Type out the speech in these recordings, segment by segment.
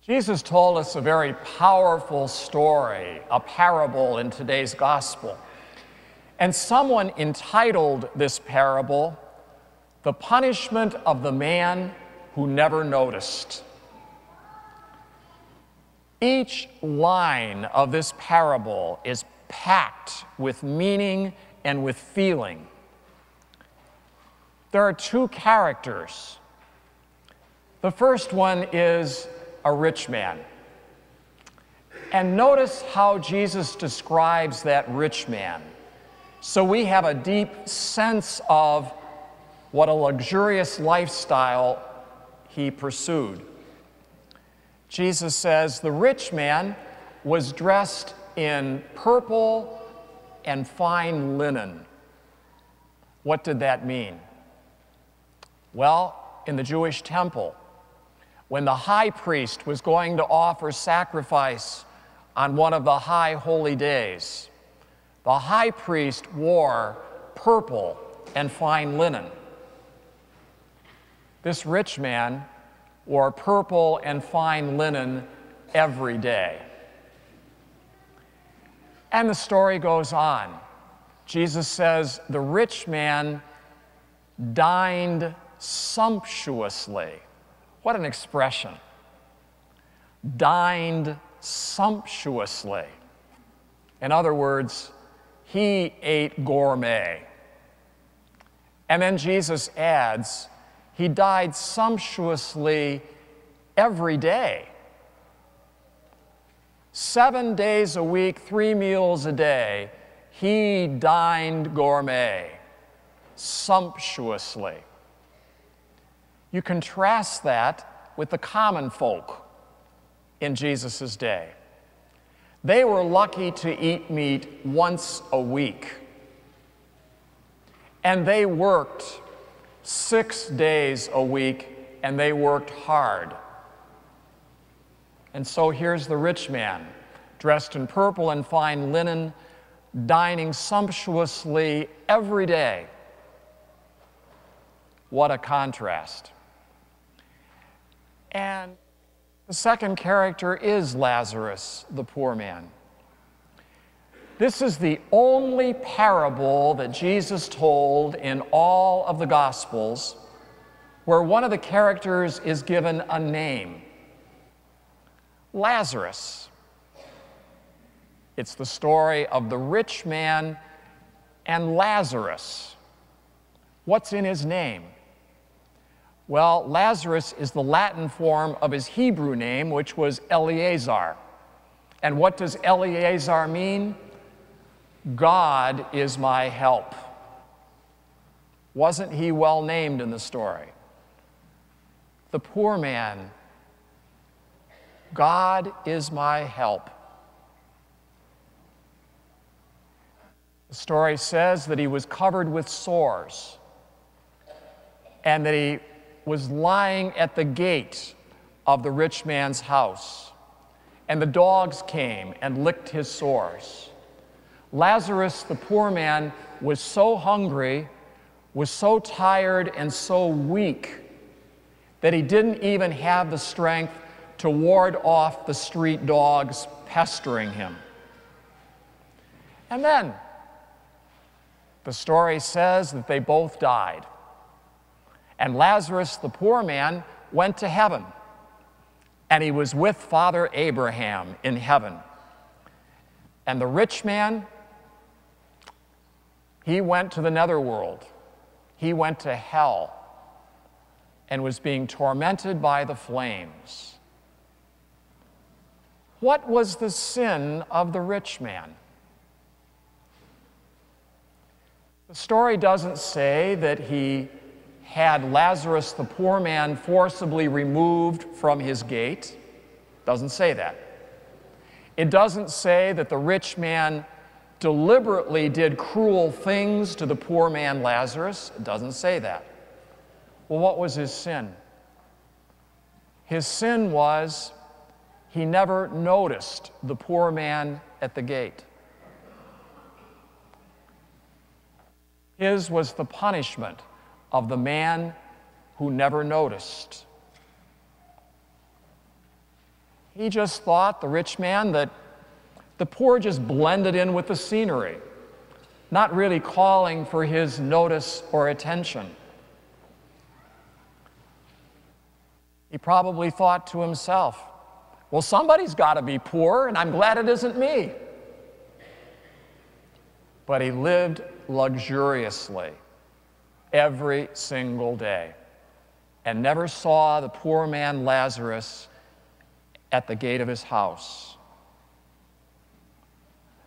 Jesus told us a very powerful story, a parable in today's gospel. And someone entitled this parable, "The Punishment of the Man Who Never Noticed." Each line of this parable is packed with meaning and with feeling. There are two characters. The first one is a rich man. And notice how Jesus describes that rich man. So we have a deep sense of what a luxurious lifestyle he pursued. Jesus says the rich man was dressed in purple and fine linen. What did that mean? Well, in the Jewish temple, when the high priest was going to offer sacrifice on one of the high holy days, the high priest wore purple and fine linen. This rich man wore purple and fine linen every day. And the story goes on. Jesus says the rich man dined sumptuously. What an expression. Dined sumptuously. In other words, he ate gourmet. And then Jesus adds, he dined sumptuously every day. 7 days a week, 3 meals a day, he dined gourmet, sumptuously. You contrast that with the common folk in Jesus' day. They were lucky to eat meat once a week. And they worked 6 days a week, and they worked hard. And so here's the rich man, dressed in purple and fine linen, dining sumptuously every day. What a contrast. And the second character is Lazarus, the poor man. This is the only parable that Jesus told in all of the Gospels where one of the characters is given a name. Lazarus. It's the story of the rich man and Lazarus. What's in his name? Well, Lazarus is the Latin form of his Hebrew name, which was Eleazar. And what does Eleazar mean? God is my help. Wasn't he well named in the story? The poor man, God is my help. The story says that he was covered with sores and that he was lying at the gate of the rich man's house, and the dogs came and licked his sores. Lazarus, the poor man, was so hungry, was so tired and so weak that he didn't even have the strength to ward off the street dogs pestering him. And then the story says that they both died. And Lazarus, the poor man, went to heaven. And he was with Father Abraham in heaven. And the rich man, he went to the netherworld. He went to hell and was being tormented by the flames. What was the sin of the rich man? The story doesn't say that he had Lazarus, the poor man, forcibly removed from his gate. Doesn't say that. It doesn't say that the rich man deliberately did cruel things to the poor man Lazarus. It doesn't say that. Well, what was his sin? His sin was he never noticed the poor man at the gate. His was the punishment of the man who never noticed. He just thought, the rich man, that the poor just blended in with the scenery, not really calling for his notice or attention. He probably thought to himself, well, somebody's got to be poor, and I'm glad it isn't me. But he lived luxuriously every single day and never saw the poor man Lazarus at the gate of his house.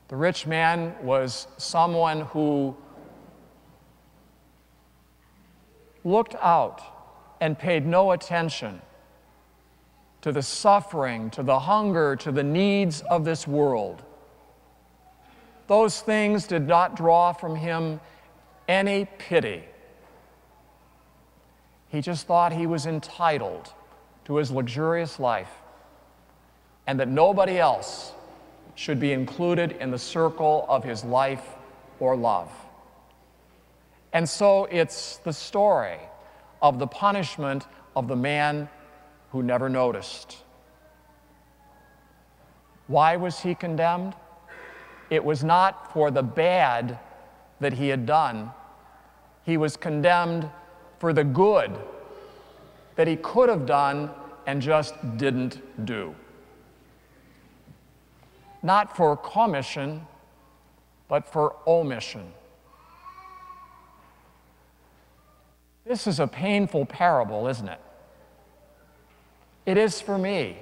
The rich man was someone who looked out and paid no attention to the suffering, to the hunger, to the needs of this world. Those things did not draw from him any pity. He just thought he was entitled to his luxurious life and that nobody else should be included in the circle of his life or love. And so it's the story of the punishment of the man who never noticed. Why was he condemned? It was not for the bad that he had done. He was condemned for the good that he could have done and just didn't do. Not for commission, but for omission. This is a painful parable, isn't it? It is for me,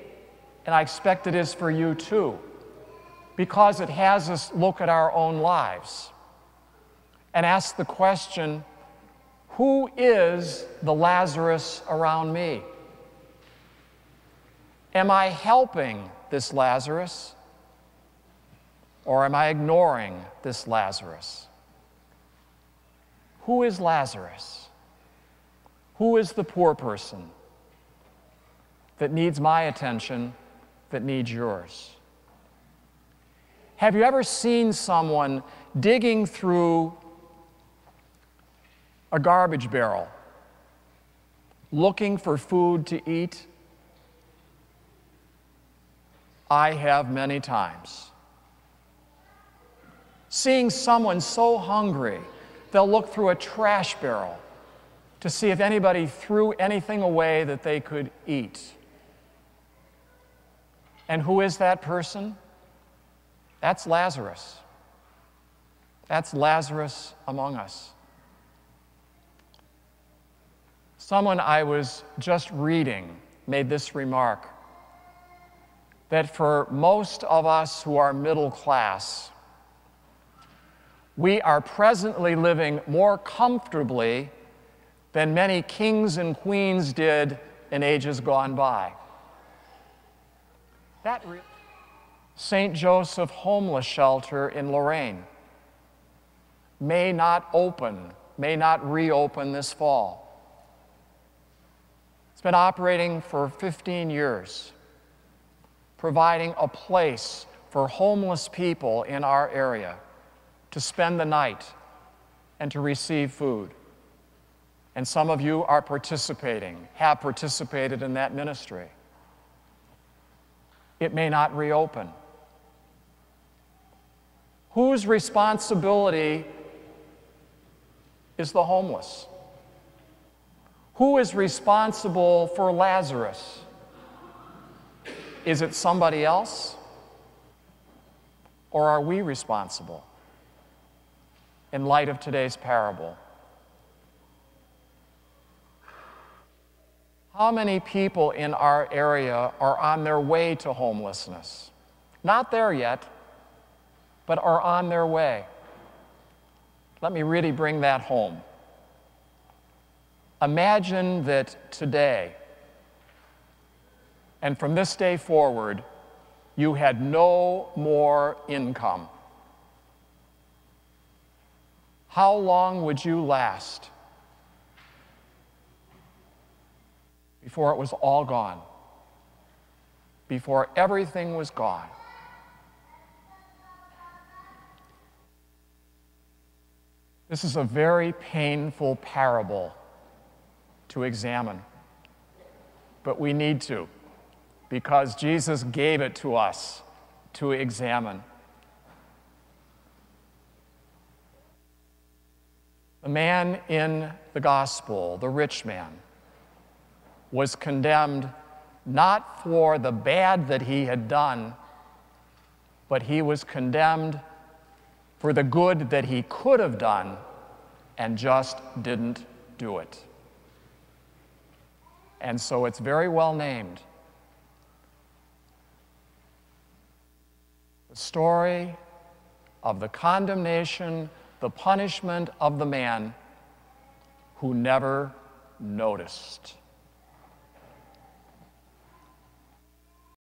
and I expect it is for you too, because it has us look at our own lives and ask the question, who is the Lazarus around me? Am I helping this Lazarus, or am I ignoring this Lazarus? Who is Lazarus? Who is the poor person that needs my attention, that needs yours? Have you ever seen someone digging through a garbage barrel, looking for food to eat? I have many times. Seeing someone so hungry, they'll look through a trash barrel to see if anybody threw anything away that they could eat. And who is that person? That's Lazarus. That's Lazarus among us. Someone I was just reading made this remark, that for most of us who are middle class, we are presently living more comfortably than many kings and queens did in ages gone by. St. Joseph Homeless Shelter in Lorraine may not reopen this fall. It's been operating for 15 years, providing a place for homeless people in our area to spend the night and to receive food. And some of you are participating, have participated in that ministry. It may not reopen. Whose responsibility is the homeless? Who is responsible for Lazarus? Is it somebody else? Or are we responsible in light of today's parable? How many people in our area are on their way to homelessness? Not there yet, but are on their way. Let me really bring that home. Imagine that today, and from this day forward, you had no more income. How long would you last before it was all gone? Before everything was gone? This is a very painful parable to examine, but we need to. because Jesus gave it to us to examine. The man in the gospel, the rich man, was condemned not for the bad that he had done, but he was condemned for the good that he could have done and just didn't do it. And so it's very well named. The story of the condemnation, the punishment of the man who never noticed.